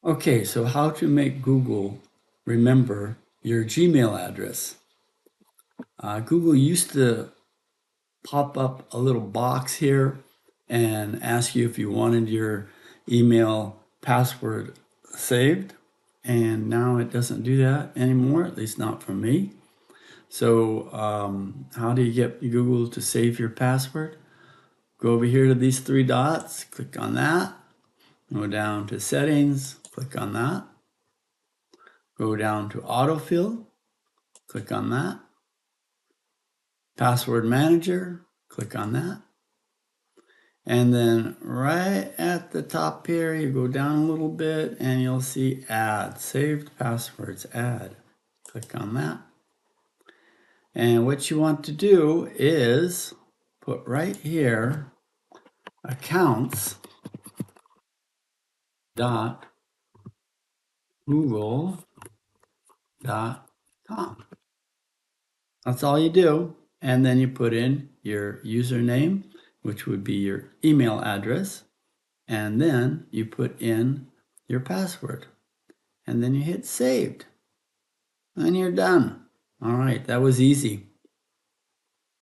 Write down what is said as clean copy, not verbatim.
Okay, so how to make Google remember your Gmail address. Google used to pop up a little box here and ask you if you wanted your email password saved. And now it doesn't do that anymore, at least not for me. So how do you get Google to save your password? Go over here to these three dots, click on that, go down to settings, click on that, go down to autofill, click on that, password manager, click on that. And then right at the top here, you go down a little bit and you'll see add, saved passwords, add. Click on that. And what you want to do is put right here, accounts.google.com. That's all you do. And then you put in your username, which would be your email address. And then you put in your password. And then you hit saved. And you're done. All right, that was easy.